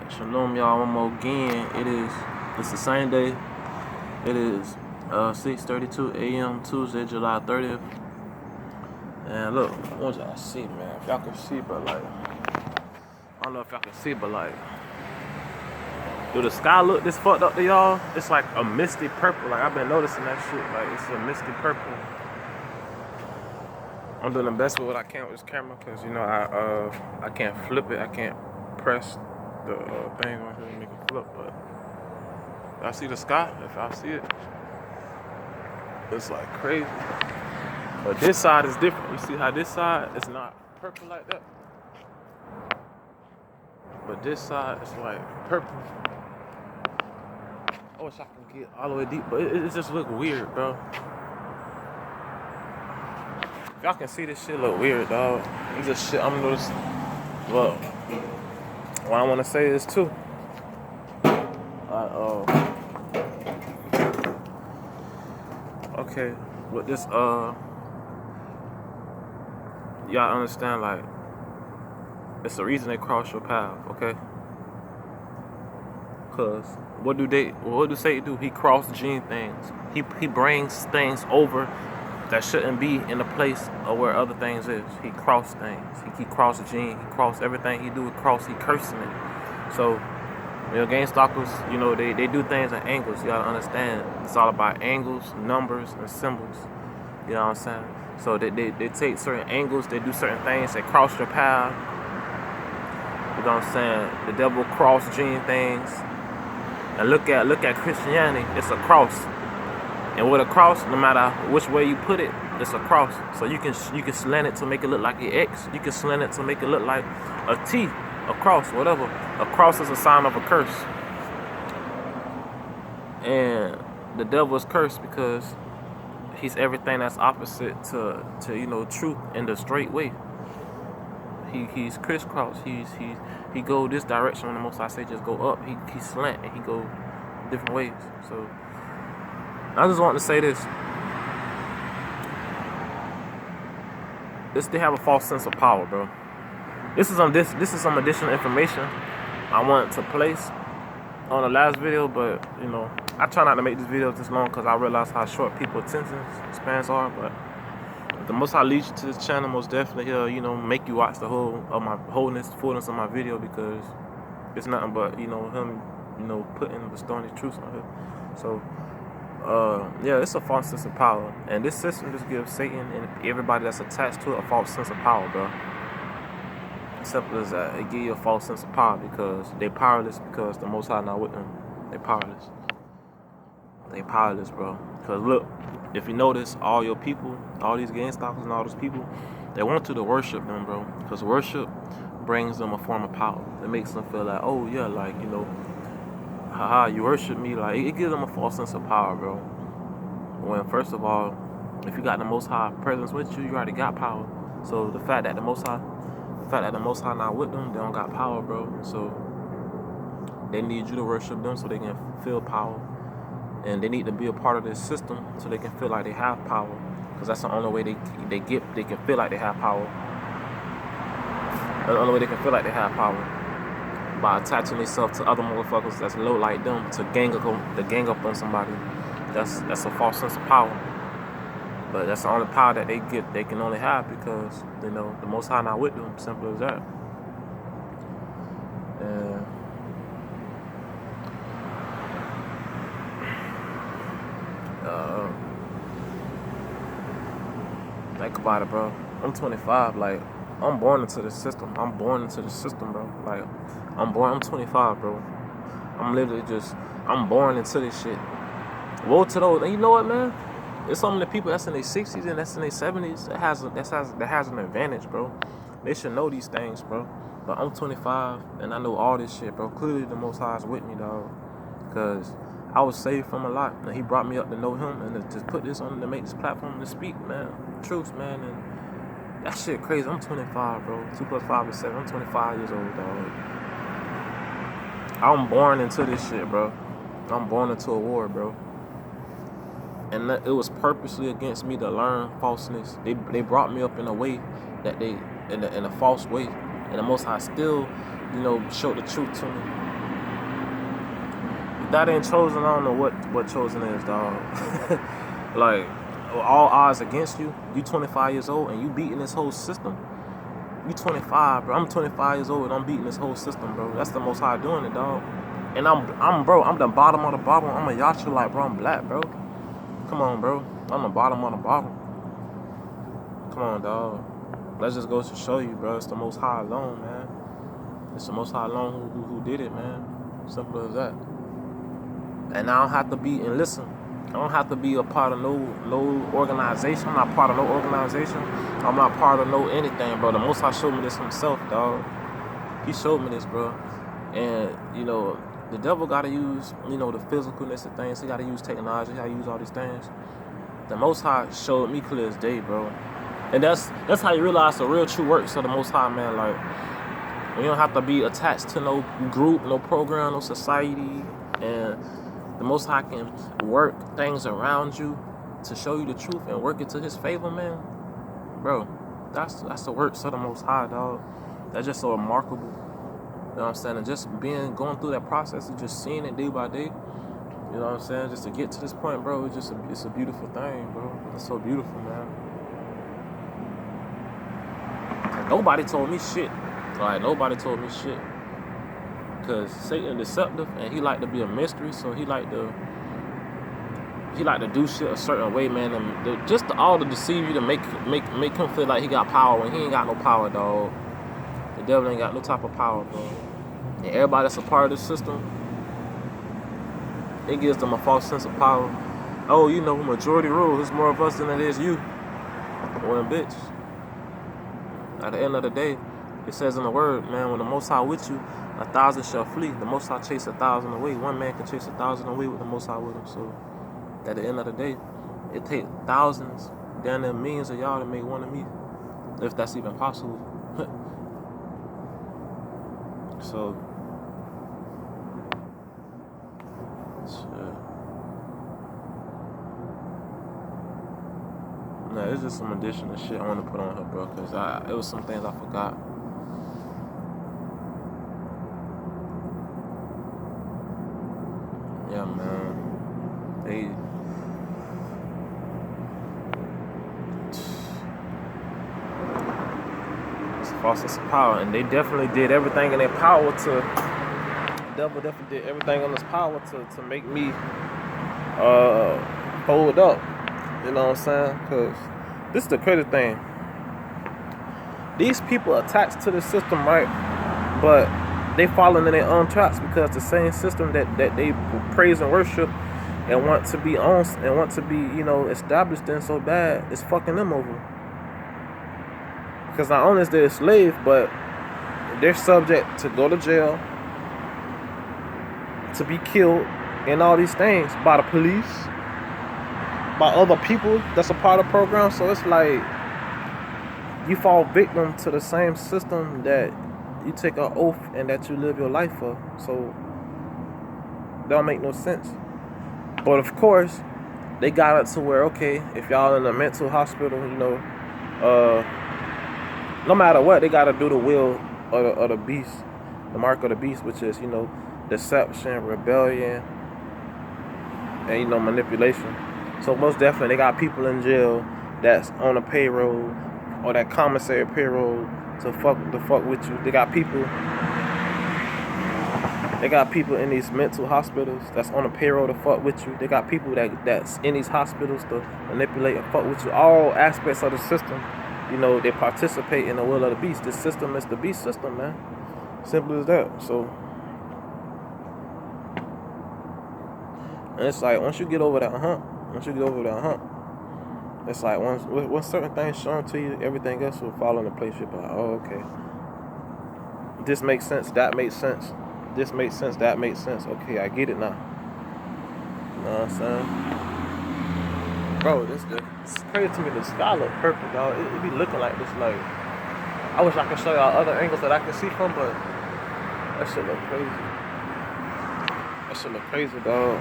Shalom, y'all. One more again. It's the same day. It is 6:32 a.m. Tuesday, July 30th. And look, I want y'all to see, man. If y'all can see, but like, I don't know if y'all can see, but like, do the sky look this fucked up to y'all? It's like a misty purple. Like, I've been noticing that shit. Like, it's a misty purple. I'm doing the best with what I can with this camera, cause you know I can't flip it. I can't press the thing on here to make it flip. But I see the sky. If I see it, it's like crazy. But this side is different. You see how this side is not purple like that? But this side is like purple. I wish I could get all the way deep, but it just look weird, bro. If y'all can see this shit look weird, dog. It's just shit I'm noticing. Look, what I want to say is too. Okay, with this y'all understand, like, it's the reason they cross your path, okay? Cause what do Satan do? He cross-gene things. He brings things over that shouldn't be in the place of where other things is. He cross things. He cross-gene. He cross everything he do. He cursing it. So, you know, Gangstalkers, you know, they do things at angles. You gotta understand. It's all about angles, numbers, and symbols. You know what I'm saying? So they take certain angles, they do certain things, they cross your path. You know what I'm saying? The devil cross-gene things. And look at Christianity, it's a cross. And with a cross, no matter which way you put it, it's a cross. So you can slant it to make it look like an X. You can slant it to make it look like a T, a cross, whatever. A cross is a sign of a curse. And the devil is cursed because he's everything that's opposite to you know, truth in the straight way. He's crisscross. He go this direction when the Most High say just go up. He slant and he go different ways. So I just want to say this. They have a false sense of power, bro. This is some additional information I wanted to place on the last video, but you know, I try not to make these videos this long because I realize how short people's attention spans are. But the Most High leads you to this channel, most definitely he'll, you know, make you watch the fullness of my video, because it's nothing but, you know, him, you know, putting the stony truths on here. So yeah, it's a false sense of power, and this system just gives Satan and everybody that's attached to it a false sense of power, bro. Simple as that. It give you a false sense of power because they powerless, because the Most High not with them. They powerless. They powerless, bro. Because look, if you notice, all your people, all these Gangstalkers and all those people, they want you to worship them, bro. Because worship brings them a form of power. It makes them feel like, oh yeah, like, you know, haha, you worship me. Like, it gives them a false sense of power, bro. When, first of all, if you got the Most High presence with you, you already got power. So the fact that the Most High not with them, they don't got power, bro. So they need you to worship them so they can feel power. And they need to be a part of this system so they can feel like they have power. Because that's the only way they can feel like they have power. That's the only way they can feel like they have power. By attaching themselves to other motherfuckers that's low like them to gang up on somebody. That's a false sense of power. But that's the only power that they can only have, because, you know, the Most High not with them. Simple as that. And think about it, bro. I'm 25. Like, I'm born into the system. Bro. Like, I'm 25, bro. I'm born into this shit. Woe to those. And you know what, man? There's some of the people that's in their 60s and that's in their 70s that has an advantage, bro. They should know these things, bro. But I'm 25 and I know all this shit, bro. Clearly the Most High is with me, dog. Because I was saved from a lot, and he brought me up to know him and to put this on, to make this platform to speak, man. Truth, man. And that shit crazy. I'm 25, bro. 2 + 5 is 7. I'm 25 years old, dog. I'm born into this shit, bro. I'm born into a war, bro. And it was purposely against me to learn falseness. They brought me up in a way that in a false way. And the Most High still, you know, showed the truth to me. that ain't chosen. I don't know what chosen is, dog. Like, all odds against you. You 25 years old and you beating this whole system. You 25, bro. I'm 25 years old and I'm beating this whole system, bro. That's the Most High doing it, dog. And I'm the bottom of the bottom. I'm a yacht like, bro. I'm black, bro. Come on, bro. I'm the bottom of the bottom. Come on, dog. Let's just go to show you, bro. It's the Most High alone, man. It's the Most High alone who did it, man. Simple as that. And I don't have to be, and listen, I don't have to be a part of no organization. I'm not part of no organization. I'm not part of no anything, bro. The Most High showed me this himself, dog. He showed me this, bro. And, you know, the devil got to use, you know, the physicalness of things. He got to use technology. He got to use all these things. The Most High showed me clear as day, bro. And that's how you realize the real true works of the Most High, man. Like, you don't have to be attached to no group, no program, no society. And the Most High can work things around you to show you the truth and work it to his favor, man. Bro, that's the works of the Most High, dog. That's just so remarkable. You know what I'm saying? And just going through that process and just seeing it day by day. You know what I'm saying? Just to get to this point, bro, it's a beautiful thing, bro. It's so beautiful, man. And nobody told me shit. Like, nobody told me shit. Because Satan deceptive and he like to be a mystery, so he like to do shit a certain way, man. And just all to deceive you, to make him feel like he got power when he ain't got no power, dog. The devil ain't got no type of power, bro. And everybody that's a part of this system, it gives them a false sense of power. Oh, you know, majority rule. There's more of us than it is you. Well, bitch. At the end of the day, it says in the word, man, when the Most High with you, 1,000 shall flee. The Most High chase 1,000 away. One man can chase 1,000 away with the Most High with him. So, at the end of the day, it takes thousands, down there millions of y'all to make one of me, if that's even possible. So, shit. Nah, it's just some additional shit I want to put on her, bro, because it was some things I forgot. Yeah, man. It's a false sense of power, and they definitely did everything in their power to. The devil definitely did everything in his power to make me fold up. You know what I'm saying? Because this is the crazy thing. These people attached to the system, right? But they falling in their own traps because the same system that they praise and worship and want to be on and want to be, you know, established in so bad is fucking them over. Because not only is they a slave, but they're subject to go to jail, to be killed, and all these things by the police, by other people that's a part of the program. So it's like you fall victim to the same system that you take an oath and that you live your life for. So that don't make no sense. But of course, they got it to where, okay, if y'all in a mental hospital, you know, no matter what, they got to do the will of the beast, the mark of the beast, which is, you know, deception, rebellion, and, you know, manipulation. So most definitely, they got people in jail that's on a payroll or that commissary payroll to fuck with you. They got people in these mental hospitals that's on a payroll to fuck with you. They got people that's in these hospitals to manipulate and fuck with you. All aspects of the system, you know, they participate in the will of the beast. This system is the beast system, man. Simple as that. So, and it's like once you get over that hump, it's like once certain things shown to you, everything else will fall into place. You'll be like, oh, okay, this makes sense, that makes sense, this makes sense, that makes sense. Okay, I get it now. You know what I'm saying? Bro, it's crazy to me. The sky look purple, dog. It be looking like this. Like, I wish I could show y'all other angles that I can see from, but that shit look crazy. That shit look crazy, dog.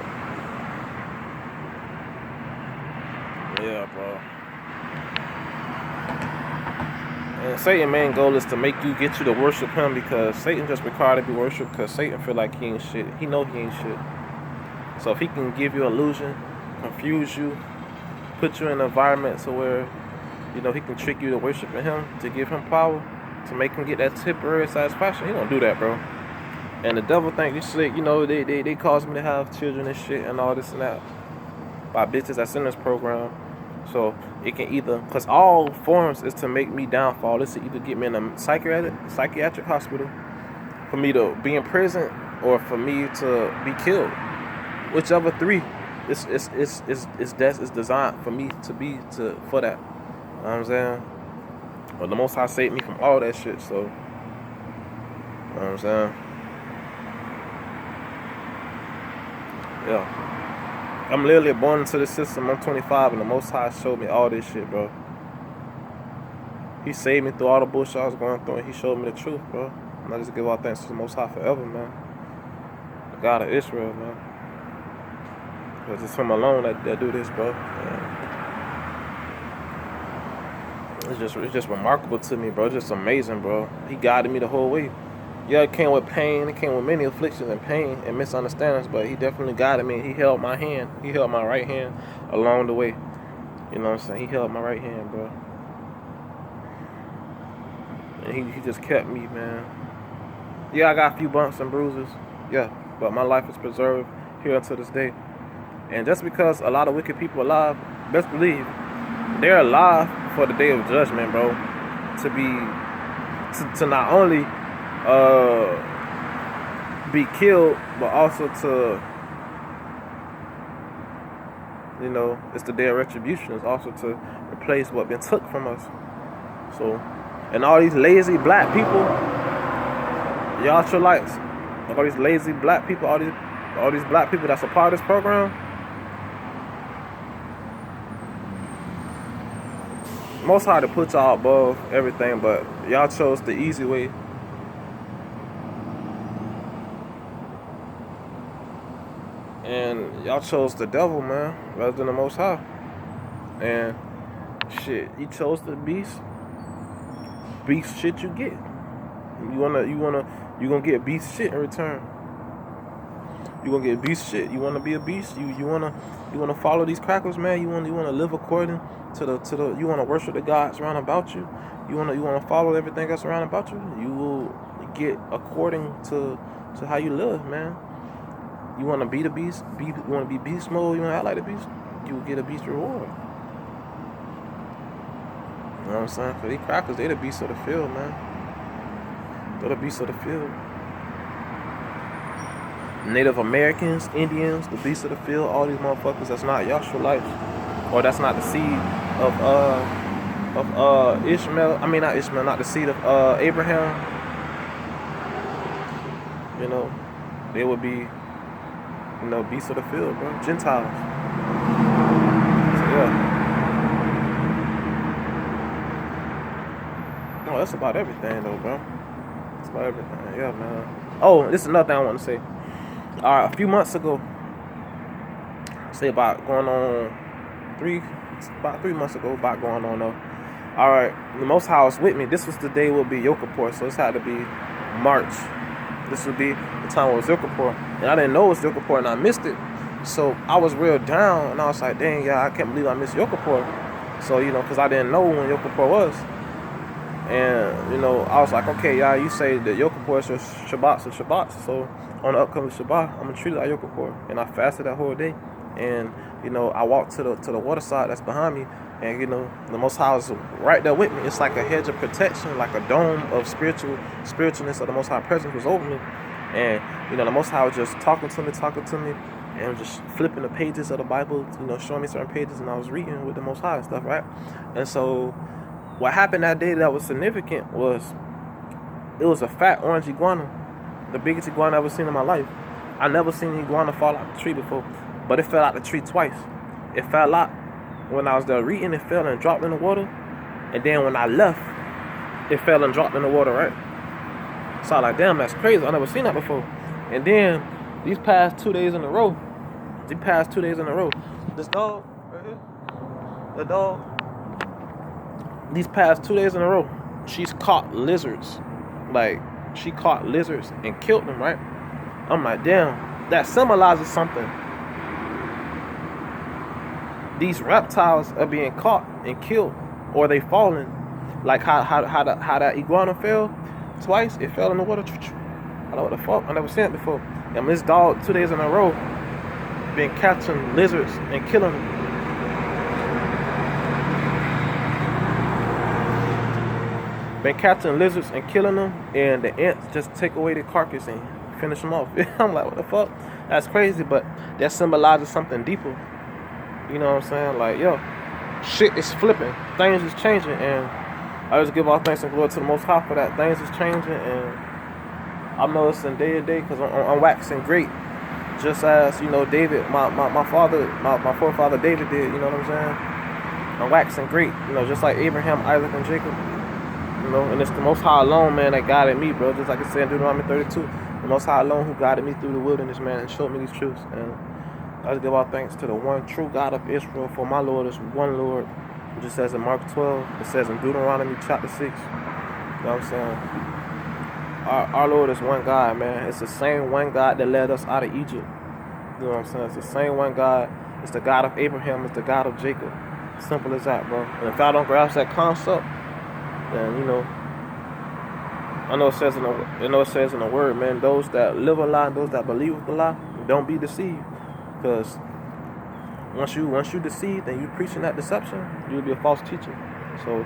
Yeah, bro. And Satan's main goal is to get you to worship him, because Satan just required to be worshipped because Satan feel like he ain't shit. He know he ain't shit. So if he can give you illusion, confuse you, put you in an environment so where, you know, he can trick you to worshiping him, to give him power, to make him get that temporary satisfaction, he don't do that, bro. And the devil think this shit, you know, they cause me to have children and shit and all this and that by bitches that's in this program. So it can either, because all forms is to make me downfall. It's to either get me in a psychiatric hospital, for me to be in prison, or for me to be killed. Whichever three, it's designed for me to be for that. You know what I'm saying? But the Most High saved me from all that shit. So, you know what I'm saying? Yeah. I'm literally born into the system. I'm 25, and the Most High showed me all this shit, bro. He saved me through all the bullshit I was going through, and he showed me the truth, bro. And I just give all thanks to the Most High forever, man. The God of Israel, man. Because it's him alone that do this, bro. It's just remarkable to me, bro. It's just amazing, bro. He guided me the whole way. Yeah, it came with pain. It came with many afflictions and pain and misunderstandings, but he definitely guided me. He held my hand. He held my right hand along the way. You know what I'm saying? He held my right hand, bro. And he just kept me, man. Yeah, I got a few bumps and bruises. Yeah, but my life is preserved here until this day. And just because a lot of wicked people are alive, best believe they're alive for the day of judgment, bro. To not only be killed, but also to, you know, it's the day of retribution. It's also to replace what been took from us. So, and all these lazy black people, y'all Trilites, all these lazy black people, all these black people that's a part of this program, Most High to put y'all above everything, but y'all chose the easy way. And y'all chose the devil, man, rather than the Most High. And shit, you chose the beast. Beast shit you get. You gonna get beast shit in return. You gonna get beast shit. You wanna be a beast. You wanna follow these crackers, man. You wanna live according to the. You wanna worship the gods around about you. You wanna follow everything that's around about you. You will get according to how you live, man. You want to be the beast? You want to be beast mode? You want to act like the beast? You will get a beast reward. You know what I'm saying? Because these crackers, they the beast of the field, man. They're the beast of the field. Native Americans, Indians, the beast of the field, all these motherfuckers that's not Yahshua, or that's not the seed of Ishmael. I mean, not Ishmael, not the seed of Abraham. You know, they would be, you know, beasts of the field, bro. Gentiles. So, yeah. No, that's about everything, though, bro. That's about everything. Yeah, man. Oh, this is another thing I want to say. All right, a few months ago, say about going on 3 months ago, about going on, though. All right, the Most High was with me. This was the day would be Yom Kippur, so this had to be March. This would be the time it was Yom Kippur. And I didn't know it was Yom Kippur, and I missed it. So I was real down, and I was like, dang, yeah, I can't believe I missed Yom Kippur. So, you know, because I didn't know when Yom Kippur was. And, you know, I was like, okay, yeah, you say that Yom Kippur is your Shabbats and Shabbats. So on the upcoming Shabbat, I'm going to treat it like Yom Kippur. And I fasted that whole day. And, you know, I walked to the water side that's behind me. And, you know, the Most High was right there with me. It's like a hedge of protection, like a dome of spiritualness of the Most High presence was over me. And, you know, the Most High was just talking to me, and just flipping the pages of the Bible, you know, showing me certain pages, and I was reading with the Most High and stuff, right? And so what happened that day that was significant was it was a fat orange iguana, the biggest iguana I've ever seen in my life. I never seen an iguana fall out the tree before, but it fell out the tree twice. It fell out when I was there reading, it fell and dropped in the water. And then when I left, it fell and dropped in the water, right? So I was like, damn, that's crazy. I never seen that before. And then these past 2 days in a row, this dog right here, the dog, these past 2 days in a row, she's caught lizards. Like, she caught lizards and killed them, right? I'm like, damn, that symbolizes something. these reptiles are being caught and killed, or they falling. Like how that iguana fell twice. It fell in the water. I don't know what the fuck. I never seen it before. And this dog 2 days in a row been catching lizards and killing them. Been catching lizards and killing them, and the ants just take away the carcass and finish them off. I'm like, what the fuck? That's crazy, but that symbolizes something deeper. You know what I'm saying? Like, yo, shit is flipping. Things is changing, and I just give all thanks and glory to the Most High for that. Things is changing, and I'm noticing day to day because I'm waxing great. Just as, you know, David, my forefather David did, you know what I'm saying? I'm waxing great, you know, just like Abraham, Isaac, and Jacob. You know, and it's the Most High alone, man, that guided me, bro. Just like it said in Deuteronomy 32. The Most High alone who guided me through the wilderness, man, and showed me these truths. And I just give all thanks to the one true God of Israel, for my Lord is one Lord. It just says in Mark 12. It says in Deuteronomy chapter 6. You know what I'm saying? Our Lord is one God, man. It's the same one God that led us out of Egypt. You know what I'm saying? It's the same one God. It's the God of Abraham. It's the God of Jacob. Simple as that, bro. And if I don't grasp that concept, then, you know, I know it says in the word, man, those that live a lie, those that believe the lie, don't be deceived. Because once you deceived and you preaching that deception, you'll be a false teacher. So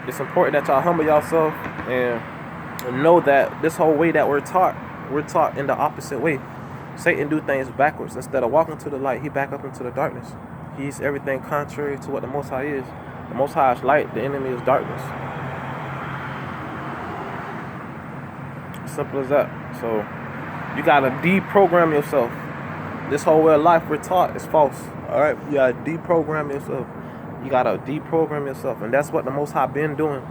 it's important that y'all humble yourself and know that this whole way that we're taught in the opposite way. Satan do things backwards. Instead of walking to the light, he back up into the darkness. He's everything contrary to what the Most High is. The Most High is light, the enemy is darkness. Simple as that. So you gotta deprogram yourself. This whole way of life we're taught is false. Alright? You gotta deprogram yourself. You gotta deprogram yourself. And that's what the Most High been doing.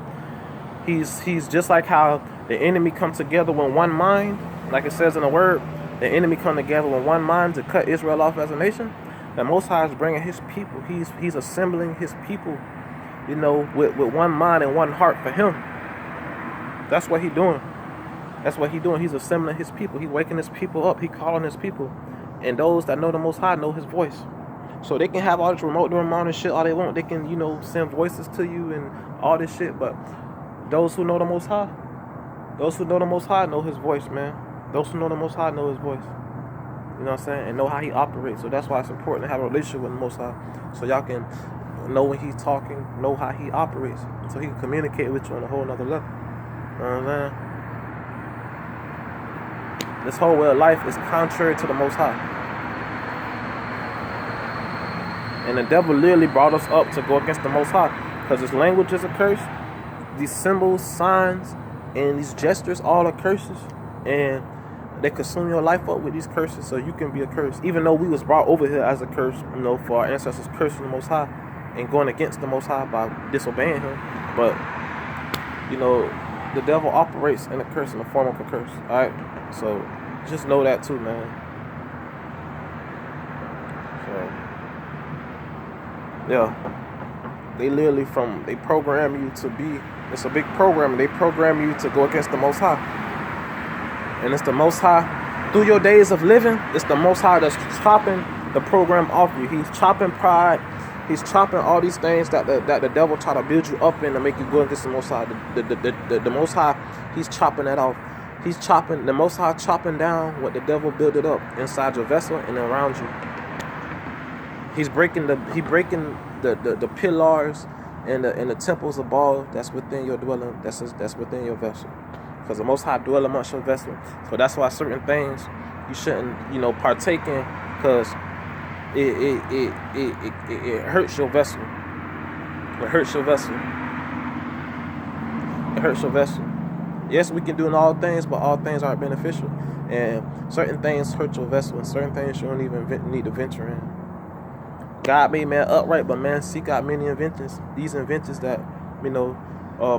He's just like how the enemy come together with one mind, like it says in the word, the enemy come together with one mind to cut Israel off as a nation. The Most High is bringing his people. He's assembling his people, you know, with one mind and one heart for him. That's what he's doing. That's what he's doing. He's assembling his people. He's waking his people up. He's calling his people. And those that know the Most High know his voice. So they can have all this remote doing and shit all they want. They can, you know, send voices to you and all this shit. But those who know the Most High, know his voice, man. Those who know the Most High know his voice. You know what I'm saying? And know how he operates. So that's why it's important to have a relationship with the Most High. So y'all can know when he's talking, know how he operates. So he can communicate with you on a whole nother level. You know what I'm saying? This whole way of life is contrary to the Most High. And the devil literally brought us up to go against the Most High. Because his language is a curse. These symbols, signs, and these gestures all are curses. And they consume your life up with these curses, so you can be a curse. Even though we was brought over here as a curse, you know, for our ancestors cursing the Most High and going against the Most High by disobeying him. But, you know, the devil operates in a curse, in the form of a curse. Alright? So just know that too, man. So yeah. They literally they program you to be, it's a big program. They program you to go against the Most High. And it's the Most High, through your days of living, it's the Most High that's chopping the program off you. He's chopping pride. He's chopping all these things that the devil try to build you up in to make you go against the Most High. The Most High, he's chopping that off. He's chopping, the Most High chopping down what the devil built it up inside your vessel and around you. He's breaking the pillars and the temples of Baal that's within your dwelling, that's within your vessel. Because the Most High dwell amongst your vessel. So that's why certain things you shouldn't, you know, partake in, because it hurts your vessel. It hurts your vessel. It hurts your vessel. Yes, we can do in all things, but all things aren't beneficial. And certain things hurt your vessel, and certain things you don't even need to venture in. God made man upright, but man seek out many inventions. These inventions that, you know,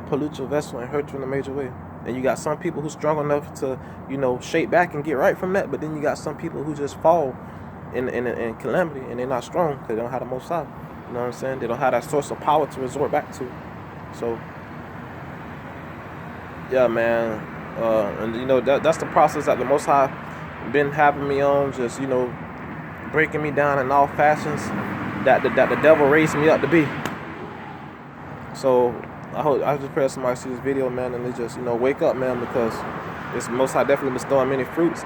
pollute your vessel and hurt you in a major way. And you got some people who's strong enough to, you know, shake back and get right from that. But then you got some people who just fall in calamity, and they're not strong because they don't have the Most High. You know what I'm saying? They don't have that source of power to resort back to. So, yeah, man. And, you know, that's the process that the Most High been having me on, just, you know, breaking me down in all fashions that the devil raised me up to be. So I just pray that somebody see this video, man, and they just, you know, wake up, man, because it's Most High definitely bestowing many fruits,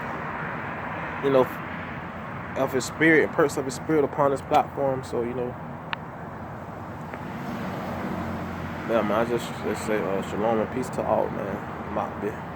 you know, of His Spirit and perks of His Spirit upon this platform. So, you know, yeah, man, I just say shalom and peace to all, man. I'm out there.